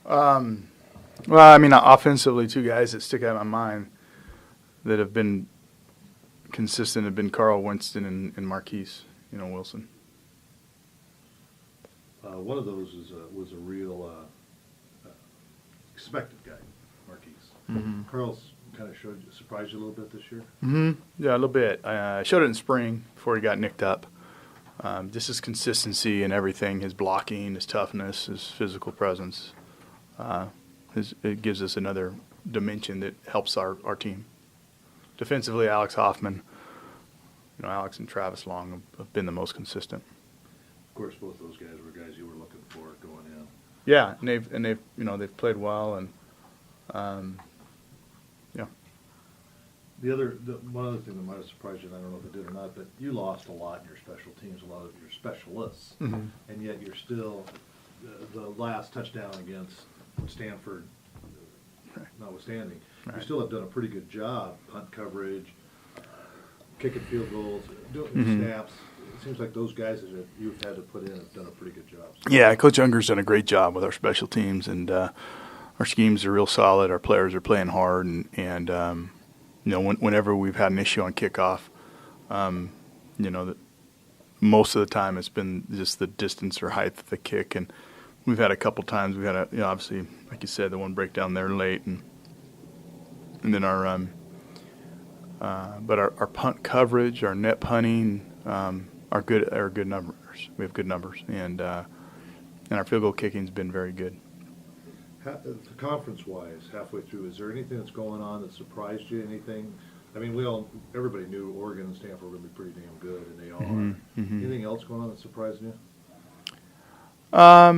Well, I mean, offensively, two guys that stick out in my mind that have been consistent have been Carl Winston and Marquise, Wilson. One of those was a real expected guy, Marquise. Mm-hmm. Carl's kind of surprised you a little bit this year? Mm-hmm. Yeah, a little bit. I showed it in spring before he got nicked up. Just his consistency and everything, his blocking, his toughness, his physical presence. It gives us another dimension that helps our team. Defensively, Alex Hoffman, Alex and Travis Long have been the most consistent. Of course, both those guys were guys you were looking for going in. Yeah, and they've played well, and yeah. One other thing that might have surprised you, and I don't know if it did or not, but you lost a lot in your special teams, a lot of your specialists, Mm-hmm. and yet you're still the last touchdown against Stanford, notwithstanding, you Right. still have done a pretty good job, punt coverage, kicking field goals, doing Mm-hmm. snaps. It seems like those guys that you've had to put in have done a pretty good job. Yeah, Coach Unger's done a great job with our special teams, and our schemes are real solid. Our players are playing hard, and whenever we've had an issue on kickoff, that most of the time it's been just the distance or height of the kick, and we've had a couple times we've had obviously, like you said, the one breakdown there late, and then our but our punt coverage, our net punting, are good numbers. We have good numbers, and our field goal kicking's been very good. Conference-wise, halfway through, is there anything that's going on that surprised you? Anything? I mean, everybody knew Oregon and Stanford were going to be pretty damn good, and they are. Mm-hmm. Anything else going on that surprised you? I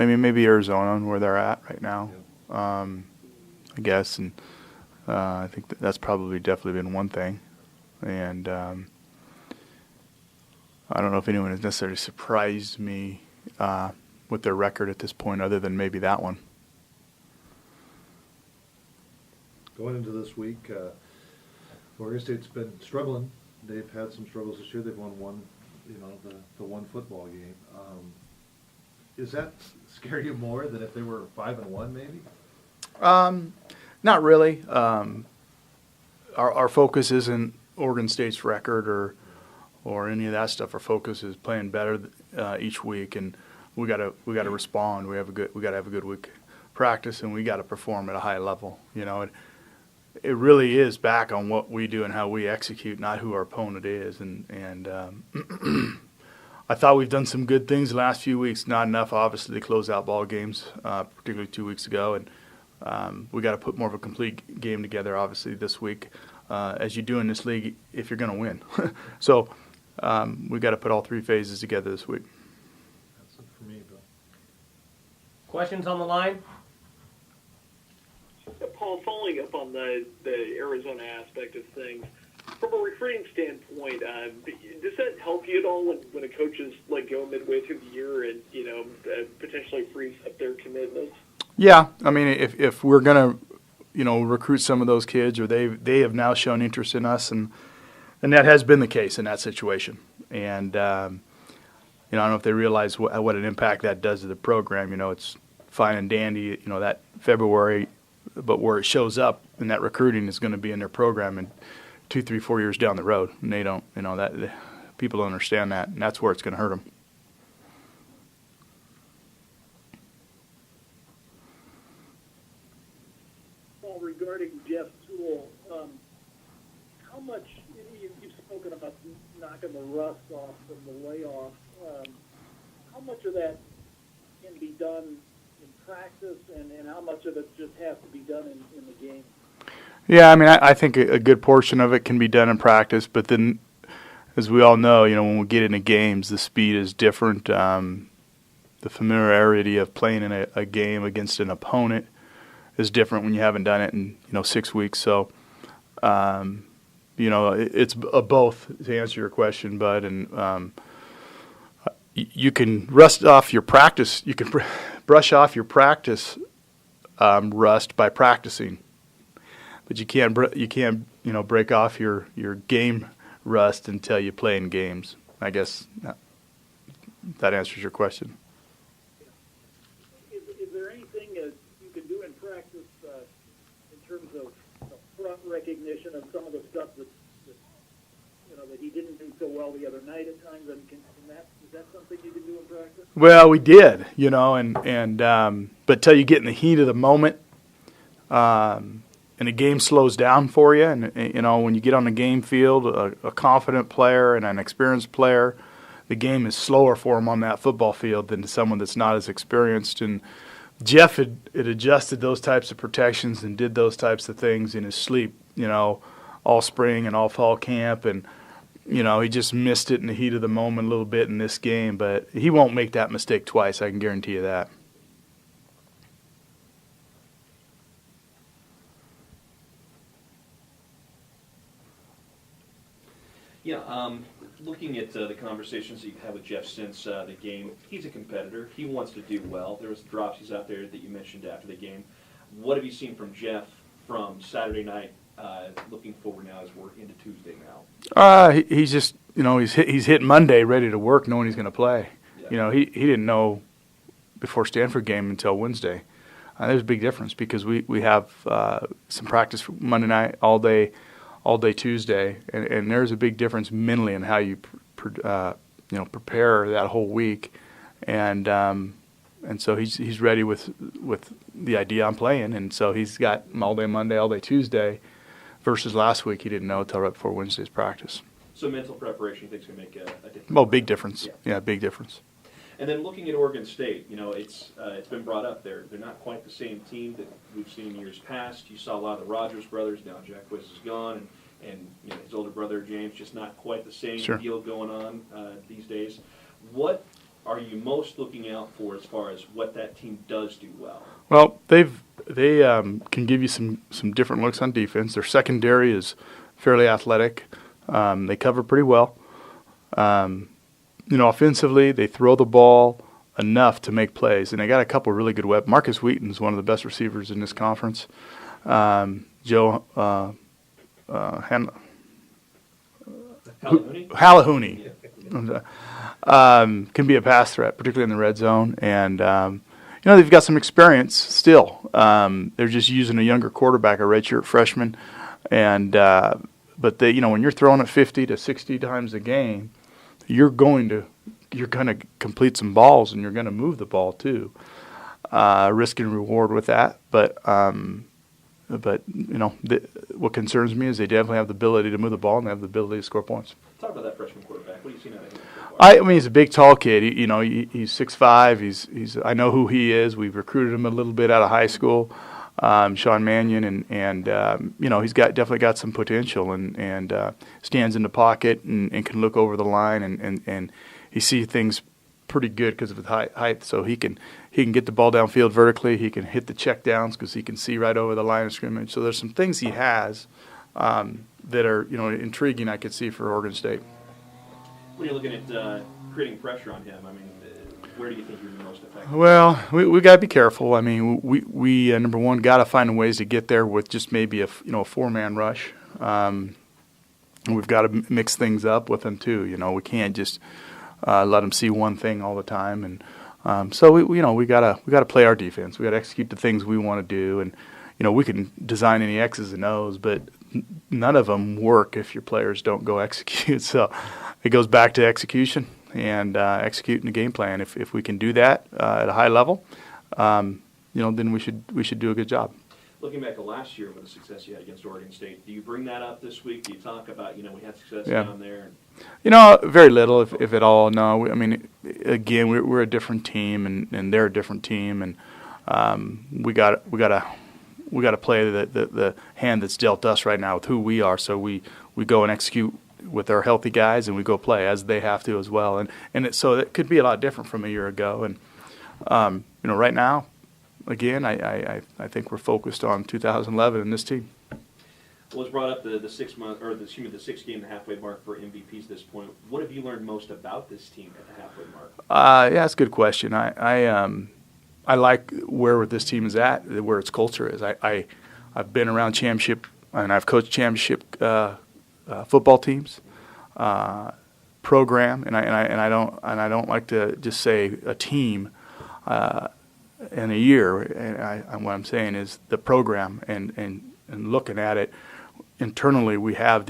mean, maybe Arizona, where they're at right now, Yeah. I guess, and I think that's probably definitely been one thing, and I don't know if anyone has necessarily surprised me with their record at this point, other than maybe that one. Going into this week, Oregon State's been struggling. They've had some struggles this year. They've won one, the one football game. Does that scare you more than if they were 5-1, maybe? Not really. Our focus isn't Oregon State's record or any of that stuff. Our focus is playing better each week, and we gotta respond. We gotta have a good week practice, and we gotta perform at a high level. It really is back on what we do and how we execute, not who our opponent is. And I thought we've done some good things the last few weeks. Not enough, obviously, to close out ball games, particularly 2 weeks ago. And we got to put more of a complete game together, obviously, this week, as you do in this league, if you're going to win. So we got to put all three phases together this week. That's it for me, Bill. Questions on the line? Paul, following up on the Arizona aspect of things, from a recruiting standpoint, does that help you at all when a coach is let go midway through the year and potentially frees up their commitments? Yeah, I mean, if we're gonna recruit some of those kids, or they have now shown interest in us, and that has been the case in that situation. And I don't know if they realize what an impact that does to the program. It's fine and dandy, that February. But where it shows up in that recruiting is going to be in their program in 2, 3, 4 years down the road, and they don't, that people don't understand that, and that's where it's going to hurt them. Well, regarding Jeff Toole, how much you've spoken about knocking the rust off from the layoff? How much of that can be done in practice, and how much of it just has to be done in the game? Yeah, I mean, I think a good portion of it can be done in practice, but then, as we all know, when we get into games, the speed is different. The familiarity of playing in a game against an opponent is different when you haven't done it in 6 weeks. So, it's both, to answer your question, Bud. And you can rust off your practice. You can brush off your practice rust by practicing, but you can't break off your game rust until you play in games. I guess that answers your question. Is there anything you can do in practice in terms of front recognition of some of the stuff that he didn't do so well the other night at times? And is that something you can do in practice? Well, we did, but till you get in the heat of the moment, and the game slows down for you, and when you get on the game field, a confident player and an experienced player, the game is slower for him on that football field than someone that's not as experienced. And Jeff had adjusted those types of protections and did those types of things in his sleep, all spring and all fall camp, and he just missed it in the heat of the moment a little bit in this game, but he won't make that mistake twice, I can guarantee you that. Yeah, looking at the conversations that you've had with Jeff since the game, he's a competitor. He wants to do well. There was dropsies out there that you mentioned after the game. What have you seen from Jeff from Saturday night, looking forward now as we're into Tuesday now? He's just, he's hit Monday ready to work knowing he's going to play. Yeah. He didn't know before Stanford game until Wednesday. There's a big difference because we have some practice for Monday night, all day Tuesday, and there's a big difference mentally in how you prepare that whole week, and so he's ready with the idea I'm playing, and so he's got all day Monday, all day Tuesday, versus last week he didn't know until right before Wednesday's practice. So mental preparation, you think, is going to make a difference? Well, big difference. Yeah, big difference. And then looking at Oregon State, it's been brought up there. They're not quite the same team that we've seen in years past. You saw a lot of the Rogers brothers. Now Jack Quiz is gone, and his older brother James, just not quite the same deal going on these days. What are you most looking out for as far as what that team does do well? Well, they can give you some different looks on defense. Their secondary is fairly athletic. They cover pretty well. Offensively, they throw the ball enough to make plays, and they got a couple really good weapons. Marcus Wheaton's one of the best receivers in this conference. Joe Halahouni can be a pass threat, particularly in the red zone, and they've got some experience still. They're just using a younger quarterback, a redshirt freshman, and but they, when you're throwing it 50 to 60 times a game, you're going to complete some balls, and you're going to move the ball too. Risk and reward with that, but what concerns me is they definitely have the ability to move the ball and they have the ability to score points. Talk about that freshman quarterback. What do you see out of him? I mean, he's a big, tall kid. He's 6'5". He's I know who he is. We've recruited him a little bit out of high school. Sean Mannion, and he's definitely got some potential, and stands in the pocket and can look over the line, and he sees things pretty good because of his height. So he can get the ball downfield vertically. He can hit the check downs because he can see right over the line of scrimmage. So there's some things he has that are intriguing. I could see for Oregon State. When you're looking at creating pressure on him, I mean, where do you think you're the most effective? Well, we got to be careful. I mean, we number one got to find ways to get there with just maybe a four-man rush. And we've got to mix things up with them too. We can't just let them see one thing all the time. And so we got to play our defense. We got to execute the things we want to do. And we can design any X's and O's, but none of them work if your players don't go execute. So it goes back to execution and executing the game plan. If we can do that at a high level, then we should do a good job. Looking back at last year with the success you had against Oregon State, do you bring that up this week? Do you talk about we had success down there? Very little, if at all. No, again, we're a different team, and they're a different team, and we got to play the hand that's dealt us right now with who we are. So we go and execute with our healthy guys, and we go play as they have to as well. So it could be a lot different from a year ago. And right now, again, I think we're focused on 2011 and this team. Well, it's brought up the 6 month or the 6 game, the halfway mark for MVPs at this point. What have you learned most about this team at the halfway mark? Yeah, that's a good question. I like where this team is at, where its culture is. I've been around championship, and I've coached championship football teams, program, and I don't like to just say a team in a year. And what I'm saying is the program, and looking at it internally, we have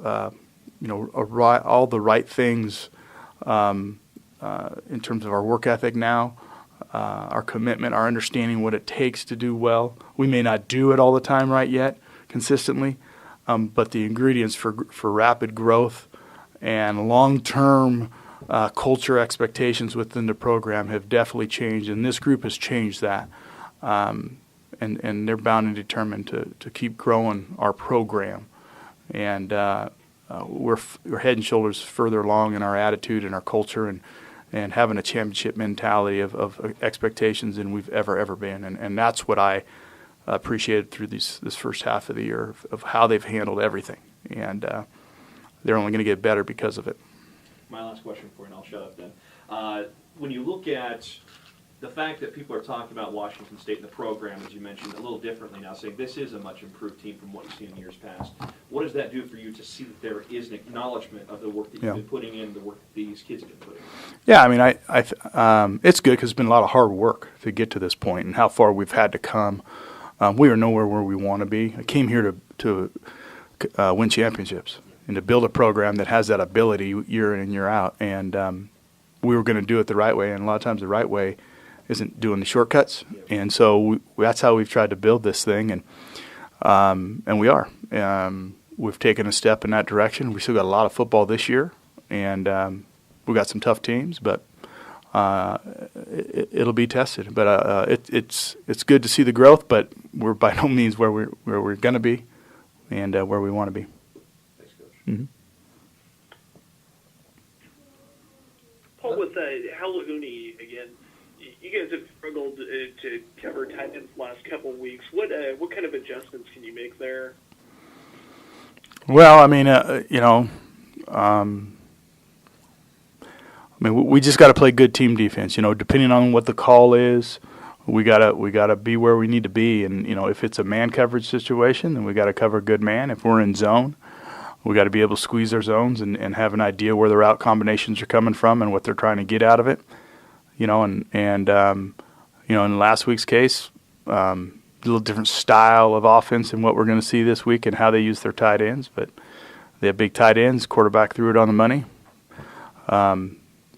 all the right things in terms of our work ethic now, our commitment, our understanding what it takes to do well. We may not do it all the time right yet, consistently, but the ingredients for rapid growth and long-term culture expectations within the program have definitely changed, and this group has changed that. And they're bound and determined to keep growing our program. And we're head and shoulders further along in our attitude and our culture and having a championship mentality of expectations than we've ever been. And that's what I appreciated through this first half of the year of how they've handled everything. And they're only going to get better because of it. My last question for you, and I'll shut up then. When you look at the fact that people are talking about Washington State and the program, as you mentioned, a little differently now, saying this is a much improved team from what you've seen in years past, what does that do for you to see that there is an acknowledgement of the work that you've been putting in, the work that these kids have been putting in? Yeah, I mean, it's good because it's been a lot of hard work to get to this point and how far we've had to come. We are nowhere where we want to be. I came here to win championships and to build a program that has that ability year in and year out. And we were going to do it the right way, and a lot of times the right way isn't doing the shortcuts. And so that's how we've tried to build this thing, and we are. We've taken a step in that direction. We still got a lot of football this year, and we've got some tough teams, but it'll be tested. But it's good to see the growth, but we're by no means where we're going to be and where we want to be. Thanks, Coach. Mm-hmm. Paul, with Halahouni again, you guys have struggled to cover tight ends the last couple of weeks. What kind of adjustments can you make there? Well, I mean, we just got to play good team defense. Depending on what the call is, we gotta be where we need to be. And if it's a man coverage situation, then we got to cover good man. If we're in zone, we got to be able to squeeze their zones and have an idea where the route combinations are coming from and what they're trying to get out of it. In last week's case, a little different style of offense than what we're going to see this week and how they use their tight ends. But they have big tight ends. Quarterback threw it on the money.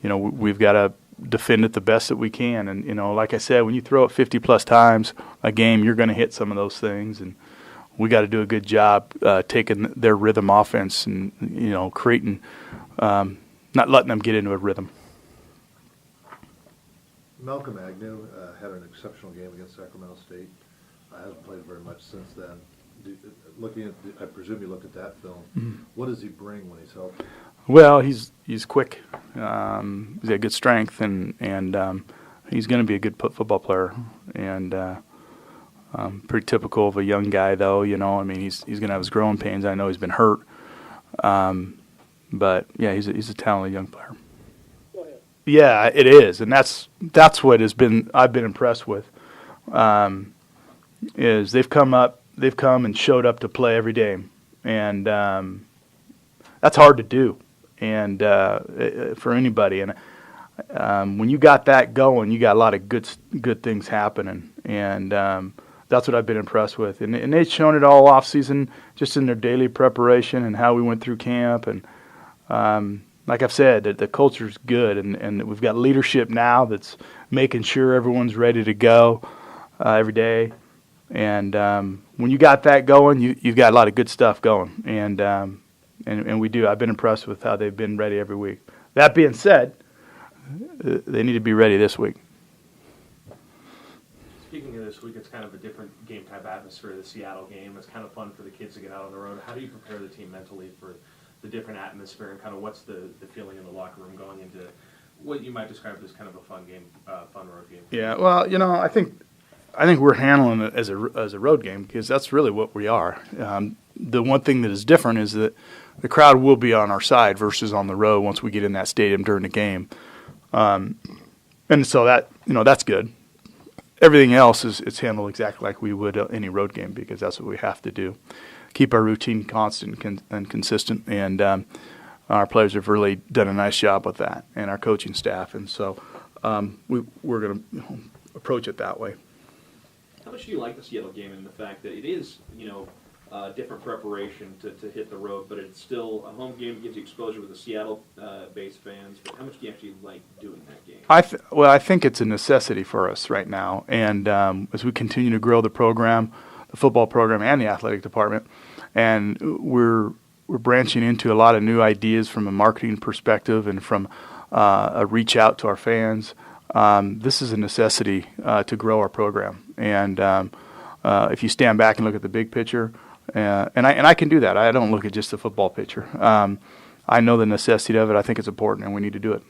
We've got to defend it the best that we can. And, like I said, when you throw it 50-plus times a game, you're going to hit some of those things. And we got to do a good job taking their rhythm offense and, creating, not letting them get into a rhythm. Malcolm Agnew had an exceptional game against Sacramento State. Hasn't played very much since then. I presume you looked at that film. Mm-hmm. What does he bring when he's healthy? Well, he's quick. He's got good strength, and he's going to be a good football player. And pretty typical of a young guy, though. He's going to have his growing pains. I know he's been hurt, but yeah, he's a talented young player. Yeah, it is, and that's what I've been impressed with. Is they've come and showed up to play every day, and that's hard to do, and for anybody. And when you got that going, you got a lot of good things happening, and that's what I've been impressed with. And they've shown it all off season, just in their daily preparation and how we went through camp. And like I've said, the culture's good, and we've got leadership now that's making sure everyone's ready to go every day. And when you got that going, you've got a lot of good stuff going, and we do. I've been impressed with how they've been ready every week. That being said, they need to be ready this week. Speaking of this week, it's kind of a different game type atmosphere. The Seattle game, it's kind of fun for the kids to get out on the road. How do you prepare the team mentally for the different atmosphere, and kind of what's the feeling in the locker room going into what you might describe as kind of a fun game, fun road game? Yeah, well, I think we're handling it as a road game because that's really what we are. The one thing that is different is that the crowd will be on our side versus on the road once we get in that stadium during the game, and so that's good. Everything else it's handled exactly like we would any road game because that's what we have to do. Keep our routine constant and consistent, and our players have really done a nice job with that, and our coaching staff. And so we're going to approach it that way. How much do you like the Seattle game and the fact that it is, different preparation to hit the road, but it's still a home game that gives you exposure with the Seattle-based fans? But how much do you actually like doing that game? I think it's a necessity for us right now. And as we continue to grow the program, the football program and the athletic department, and we're branching into a lot of new ideas from a marketing perspective and from a reach out to our fans. This is a necessity to grow our program. And if you stand back and look at the big picture, and I can do that. I don't look at just the football picture. I know the necessity of it. I think it's important, and we need to do it.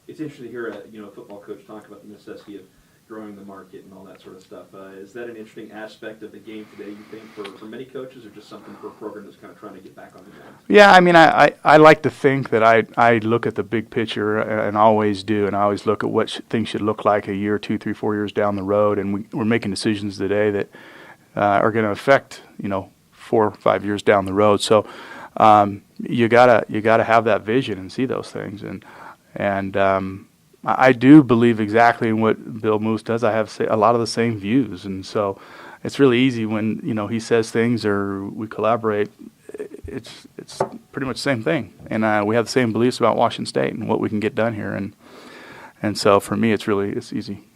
It's interesting to hear a football coach talk about the necessity of growing the market and all that sort of stuff. Is that an interesting aspect of the game today, you think, for many coaches, or just something for a program that's kind of trying to get back on the ground? Yeah, I mean, I like to think that I look at the big picture, and always do, and I always look at what things should look like a year, 2, 3, 4 years down the road, and we're making decisions today that are going to affect 4 or 5 years down the road. So you gotta have that vision and see those things, and I do believe exactly in what Bill Moose does. I have a lot of the same views, and so it's really easy when he says things or we collaborate. It's pretty much the same thing, and we have the same beliefs about Washington State and what we can get done here, and so for me it's easy.